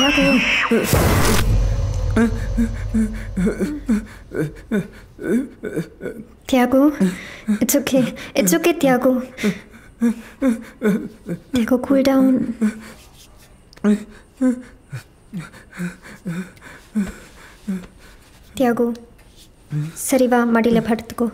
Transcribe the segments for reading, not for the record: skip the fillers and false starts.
Tiago. Tiago, it's okay. It's okay, Tiago. Tiago, cool down. Tiago, சரி வா மடியில் படுத்துக்கோ.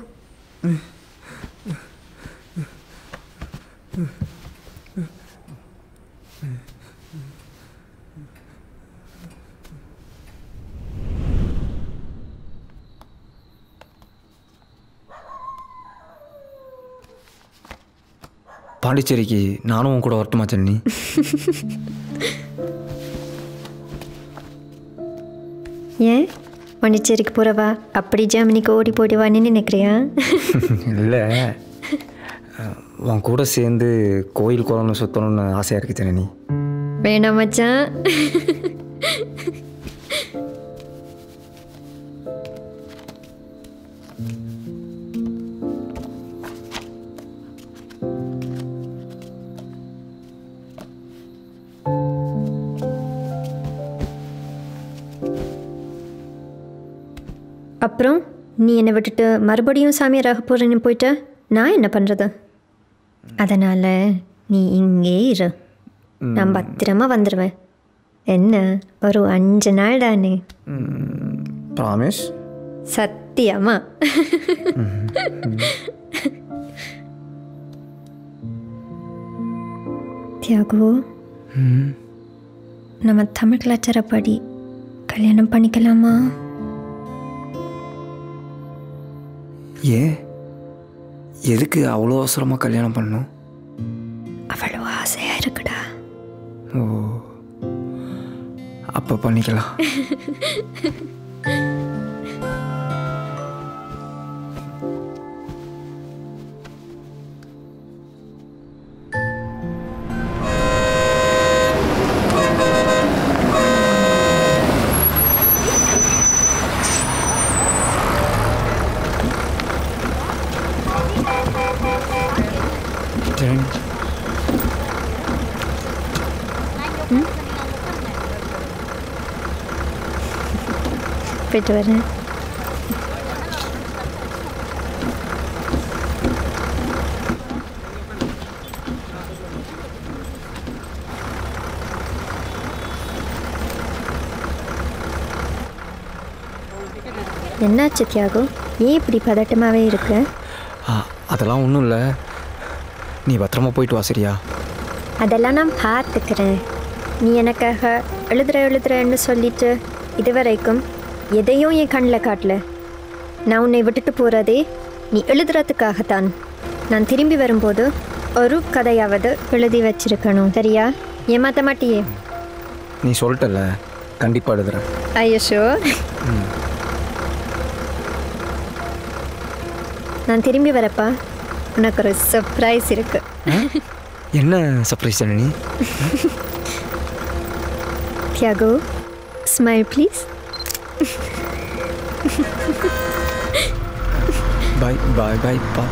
பாண்டிச்சேரிக்கு நானும் உன் கூட வரட்டுமா சென்னி? ஏன் பாண்டிச்சேரிக்கு போகிறவா அப்படி ஜாமினிக்கு ஓடி போயிடுவான்னு நினைக்கிறியா? இல்லை, உன் கூட சேர்ந்து கோயில் குளம்னு சுற்றணும்னு ஆசையாக இருக்கு சென்னி. வேணாம் மச்சான். அப்புறம் நீ என்னை விட்டுட்டு மறுபடியும் சாமியாராக போகிறேன்னு போயிட்ட நான் என்ன பண்ணுறது? அதனால் நீ இங்கே இரு, நான் பத்திரமா வந்துடுவேன். என்ன ஒரு 5 நாள் தானே? ப்ராமிஸ்? சத்தியமா? தியாகு, நம்ம தமிழ் கலாச்சாரப்படி கல்யாணம் பண்ணிக்கலாமா? ஏன், எதுக்கு அவ்வளோ அவசரமாக கல்யாணம் பண்ணணும்? அவ்வளோ ஆசையாக இருக்குடா. ஓ, அப்போ பண்ணிக்கலாம். போயிட்டு வரேன். என்னாச்சு தியாகு, ஏன் இப்படி பதட்டமாகவே இருக்க? அதெல்லாம் ஒன்றும் இல்லை, நீ பத்திரமா போயிட்டு வா சரியா? அதெல்லாம் நான் பார்த்துக்கிறேன். நீ எனக்காக எழுதுறேன்னு சொல்லிட்டு இதுவரைக்கும் எதையும் என் கண்ணில் காட்டல. நான் உன்னை விட்டுட்டு போகிறதே நீ எழுதுறதுக்காகத்தான். நான் திரும்பி வரும்போது ஒரு கதையாவது எழுதி வச்சிருக்கணும், சரியா? ஏமாற்ற மாட்டியே? நீ சொல்லிட்டல, கண்டிப்பாக எழுதுறேன். ஐயோ, நான் திரும்பி வரப்பா உனக்கு ஒரு சர்ப்ரைஸ் இருக்கு. என்ன சர்ப்ரைஸ் நீ? Thiyagu, smile please. Bye, bye, bye, bye.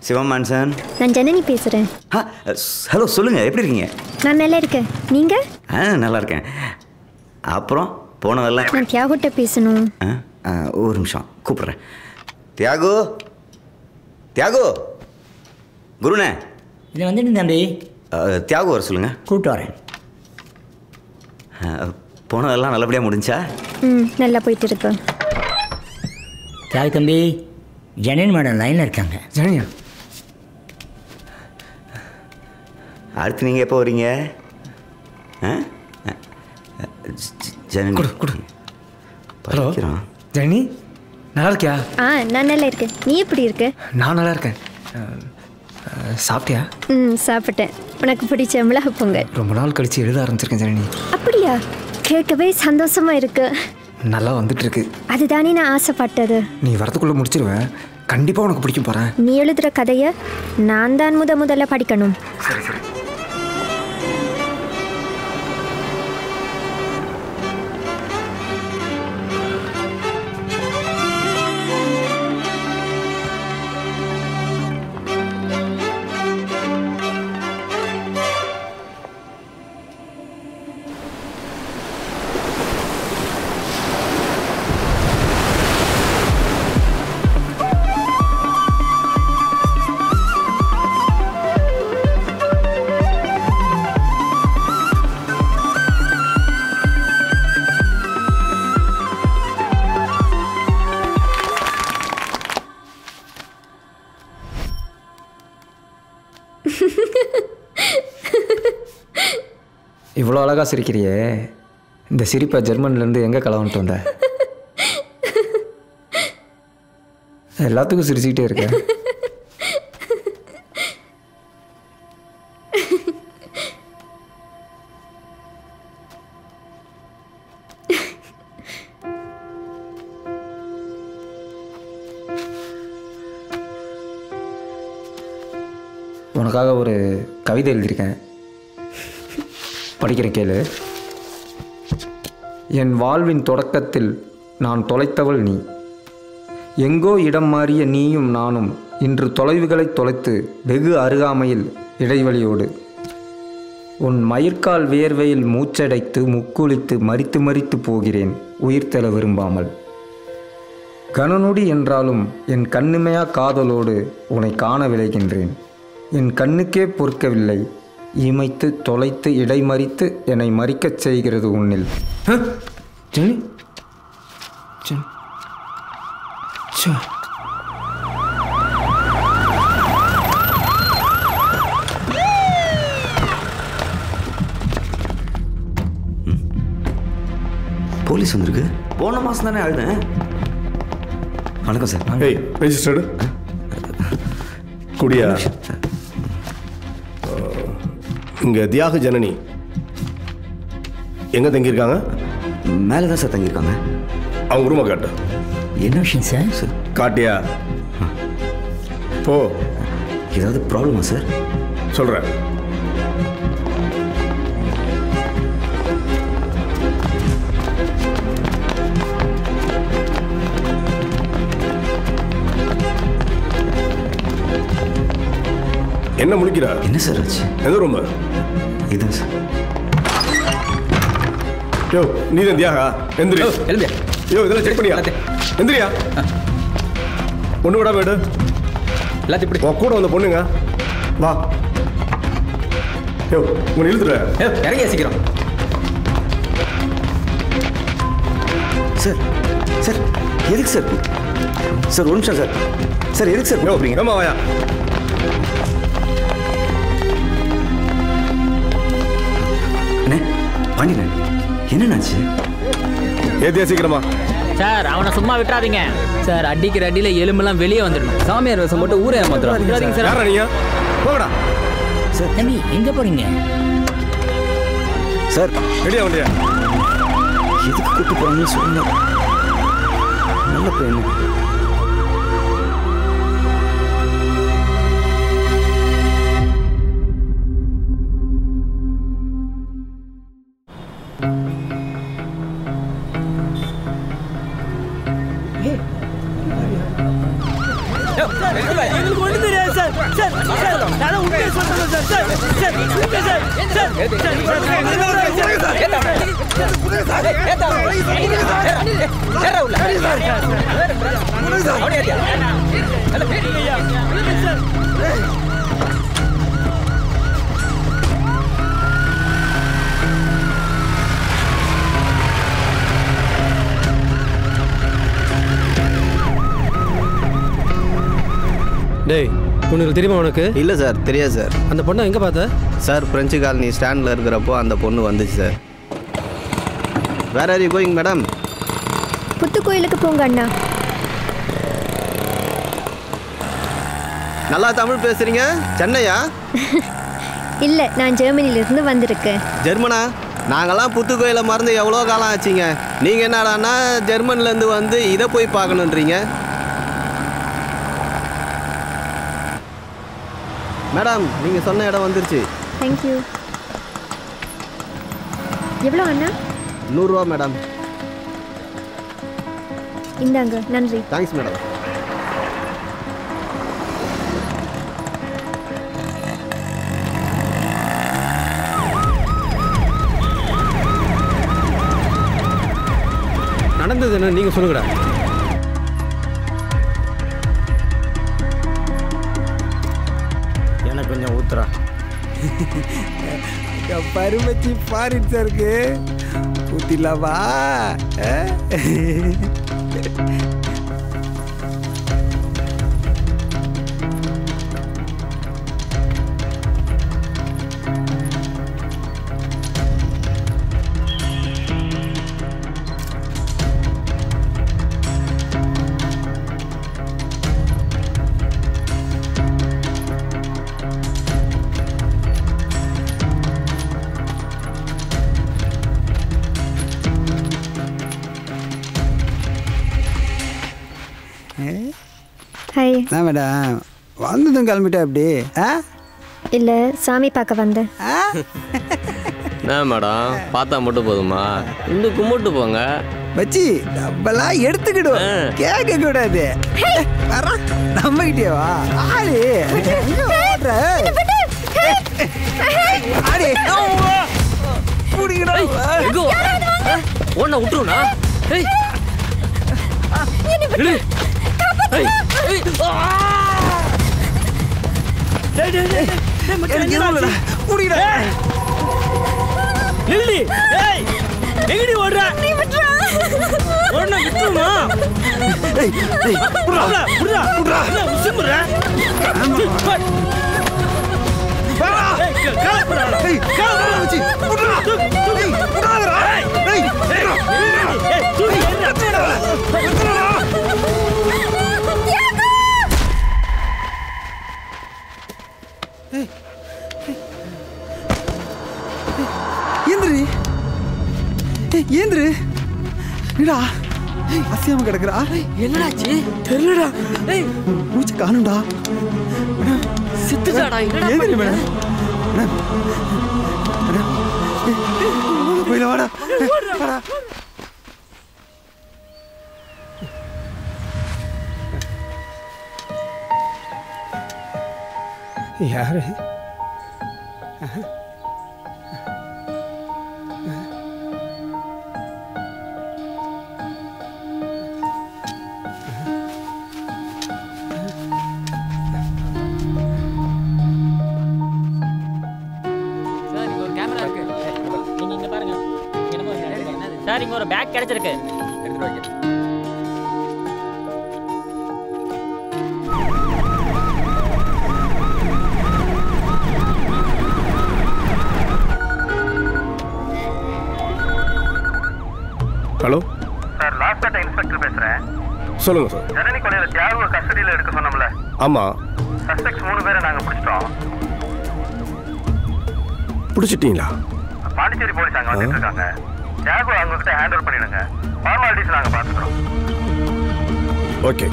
Sivam mansion. நான் ஜனனி பேசுகிறேன். ஹலோ, சொல்லுங்கள், எப்படி இருக்கீங்க? நான் நல்லா இருக்கேன். நீங்கள்? நல்லா இருக்கேன். அப்புறம் போனதெல்லாம் நான் தியாகுட்ட பேசணும். ஒரு நிமிஷம் கூப்பிட்றேன். தியாகு, தியாகு, குருண்ணே. இது வந்துட்டு தம்பி. தியாகு வர சொல்லுங்கள். கூப்பிட்டு வரேன். போனதெல்லாம் நல்லபடியாக முடிஞ்சா? நல்லா போயிட்டு இருக்கு. தியாகு தம்பி, ஜனனி மேடம் லைனில் இருக்காங்க. ஜனனியா? அடுத்து நீங்கள் எப்போ வரீங்க? ஜனனி கொடு. ஹலோ ஜனனி, நல்லா இருக்கியா? நான் நல்லா இருக்கேன். நீ எப்படி இருக்க? நான் நல்லா இருக்கேன். சாப்பிட்டியா? சாப்பிட்டேன். உனக்கு பிடிச்ச மிளகு பொங்கல். ரொம்ப நாள் கழிச்சு எழுத ஆரம்பிச்சிருக்கேன் ஜனனி. அப்படியா? கேட்கவே சந்தோஷமா இருக்கு. நல்லா வந்துட்டு இருக்கு. அதுதானே நான் ஆசைப்பட்டது. நீ வரதுக்குள்ளே முடிச்சிருவேன். கண்டிப்பாக உனக்கு பிடிக்கும் போகிறேன். நீ எழுதுகிற கதையை நான் தான் முதல்ல படிக்கணும். சரி சரி. இவ்வளோ அழகாக சிரிக்கிறியே, இந்த சிரிப்பை ஜெர்மன்லேருந்து எங்கே கலவந்துட்டு வந்த? எல்லாத்துக்கும் சிரிச்சுக்கிட்டே இருக்க. உனக்காக ஒரு கவிதை எழுதியிருக்கேன், படிக்கிற கேளு. என் வாழ்வின் தொடக்கத்தில் நான் தொலைத்தவள் நீ. எங்கோ இடம் மாறிய நீயும் நானும் இன்று தொலைவுகளை தொலைத்து வெகு அருகாமையில் இடைவெளியோடு. உன் மயிர்கால் வியர்வையில் மூச்சடைத்து முக்குளித்து மரித்து மரித்து போகிறேன் உயிர்த்தெழ விரும்பாமல். கனநொடி என்றாலும் என் கண்ணுமையா காதலோடு உன்னை காண விளைகின்றேன். என் கண்ணுக்கே பொறுக்கவில்லை, இமைத்து தொலைத்து இடைமறித்து என்னை மறிக்கச் செய்கிறது உன்னில். ஜெனி, போலீஸ் வந்திருக்கு. போன மாதம் தானே அழுதேன். வணக்கம் சார். ஏய், ரெஜிஸ்டர்டு குடியா? இங்கே தியாக ஜனனி எங்கே தங்கியிருக்காங்க? மேலே தான் சார் தங்கியிருக்காங்க. அவங்க ரூமை காட்டு. என்ன விஷயம் சார்? காட்டியா? போ. ஏதாவது ப்ராப்ளமா சார்? சொல்கிறேன். என்ன முடிக்கிறா? என்ன சார் ஆச்சு? எந்த ரூம்? இதுதான் சார். யோ, நீ தான் தியாகா? எந்திரி. எழுதியா? யோ, இதெல்லாம் செக் பண்ணியா? எந்திரியா? பொண்ணு விடாம எடு. எல்லாத்தையும் இப்படி உன் கூட வந்த பொண்ணுங்க வா. யோ, உங்களை இழுத்துட்டு இறங்கியா சீக்கிரம். சார் சார் எதுக்கு சார்? சார் ஒரு நிமிஷம் சார். சார் எதுக்கு சார் கூப்பிடுறீங்க? ஏமா வாயா. அண்ணே பாண்டியண்ணே, என்னன்னாச்சு? ஏத்தியா சீக்கிரமா. சார் அவனை சும்மா விட்டுறாதீங்க சார். அடிக்கிற அடியில எலும்பெல்லாம் வெளியே வந்துடணும். சாமியார் வேஷம் போட்டு ஊரே ஏமாத்துறாங்க சார். யாரா நீங்க? போகடா. சார் தம்பி எங்க போறீங்க? சார் ரெடியா வண்டியா? எதுக்கு கூப்பிட்டு போறாங்கன்னு சொல்லுங்க. நல்ல பையன். எங்களுக்கு ஒண்ணு தெரியாது சார். டேய் உனக்கு தெரியுமா உனக்கு? இல்லை சார், தெரியாது சார். அந்த பொண்ணை எங்கே பார்த்த? சார், பிரெஞ்சு காலனி ஸ்டாண்டில் இருக்கிறப்போ அந்த பொண்ணு வந்துச்சு sir. Where are you going madam? புத்து கோயிலுக்கு போங்க அண்ணா. நல்லா தமிழ் பேசுறீங்க. சென்னையா? இல்லை, நான் ஜெர்மனியிலிருந்து வந்திருக்கேன். ஜெர்மனா? நாங்கள்லாம் புத்து கோயிலை மறந்து எவ்வளோ காலம் ஆச்சுங்க. நீங்கள் என்னடான்னா ஜெர்மன்லேருந்து வந்து இதை போய் பார்க்கணுன்றீங்க. மேடம், நீங்கள் சொன்ன இடம் வந்துருச்சு. தேங்க்யூ. எவ்வளோ அண்ணா? 100 ரூபா மேடம். இந்தாங்க. நன்றி. Thanks madam. நடந்தது என்ன நீங்கள் சொல்லுங்கடா. எனக்கு கொஞ்சம் ஊத்துறா. பருமச்சி ஃபாரின் சாருக்கு ஊத்திடலாமா? ஹாய். என்ன மேடம் வந்ததும் கிளம்பிட்டா அப்படி? இல்லை, சாமி பார்க்க வந்தேன். என்ன மேடம், பார்த்தா மட்டும் போதுமா? இந்த கும்பிட்டு போங்க. வச்சி நம்மளாம் எடுத்துக்கிடுவோம், கேட்க கூடாது. நம்ம கிட்டேவா ஆளு? ஒன்ன விட்டுருனா? ஏந்திரு. என்னடா அசியாம கிடக்குறா? என்னடாச்சு தெரியலடா. மூச்சு காணும்டா. சித்துடாடா. ஏந்திரு மேடம். போயில வாடா. யாரு? சார், இங்க ஒரு பேக் கிடைச்சிருக்கு. Hello sir, last time inspector பேசுறேன். சொல்லுங்க சார். ஜனனி கொலையில தியாகு கஸ்டடியில் எடுக்க சொன்னோம்ல? ஆமாம். சஸ்பெக்ட்ஸ் 3 பேரை நாங்கள் பிடிச்சிட்டோம். பிடிச்சிட்டீங்களா? பாண்டிச்சேரி போலீஸ் அங்கே வந்துட்டு இருக்காங்க. தியாகு அவங்க கிட்ட ஹேண்ட் ஓவர் பண்ணிடுங்க. ஃபார்மாலிட்டிஸ் நாங்கள் பார்த்துக்கிறோம். ஓகே.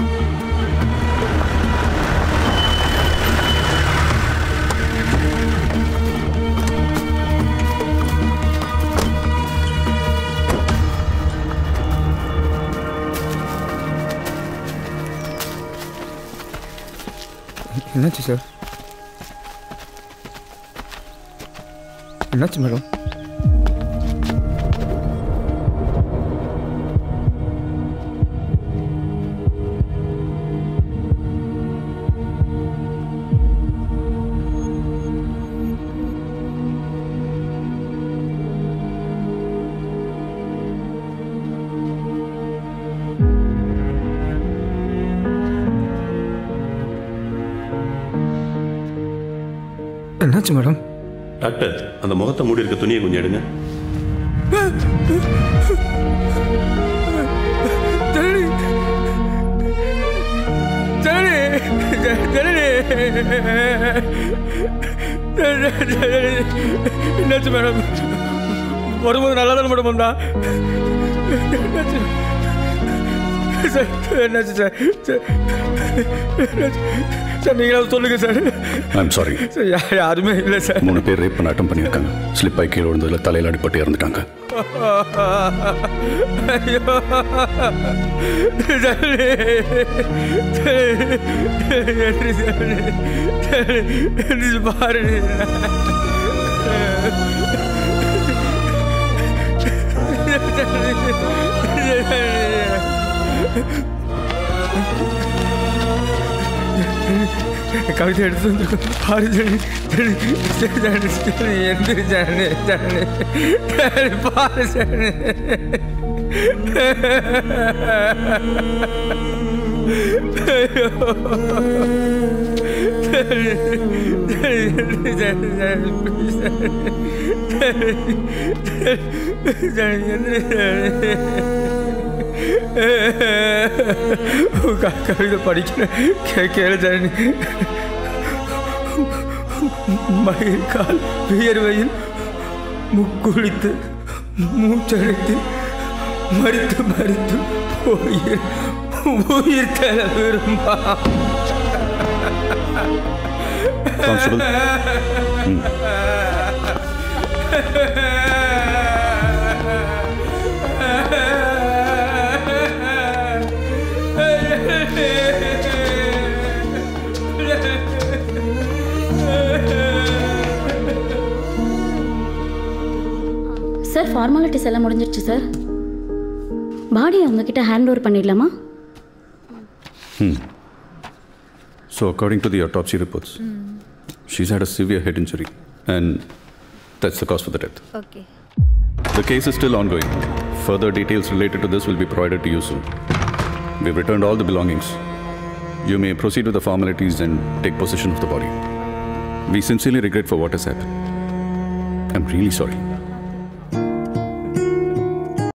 என்னாச்சு சார்? என்னாச்சு மேடம்? என்னாச்சு மேடம்? டாக்டர், அந்த முகத்தை மூடி இருக்க துணியை கொஞ்சம் எடுங்க. என்னாச்சு மேடம்? வரும்போது நல்லா தானே மேடம் வந்தா? என்னாச்சு சார்? சார் நீங்களாவது சொல்லுங்க சார். ஐம் சாரி சார், யாருமே இல்லை சார். 3 பேர் ரேப் பண்ண அட்டம் பண்ணியிருக்காங்க. ஸ்லிப் ஆகி கீழே விழுந்ததில் தலையில் அடிப்பட்டு இறந்துட்டாங்க. பாரு கவிதை எடுத்து வந்துருக்கோம். பாரு எந்திரி ஜனனி, பாரு ஜனனி. கவிதை படிக்கிறேன், கேளு ஜனனி. மயிர்கால் வியர்வையில் முக்குளித்து மூச்சடைத்து மறித்து மறித்து உயிர் தர விரும்பா. சார், ஃபார்மாலிட்டிஸ் எல்லாம் முடிஞ்சிருச்சு சார். பாடியை அவங்கக்கிட்ட ஹேண்ட் ஓவர் பண்ணிடலாமா? So according to the autopsy reports, she's had a severe head injury and that's the cause for the death. Okay. The case is still ongoing. Further details related to this will be provided to you soon. We've returned all the belongings. You may proceed with the formalities and take possession of the body. We sincerely regret for what has happened. I'm really sorry.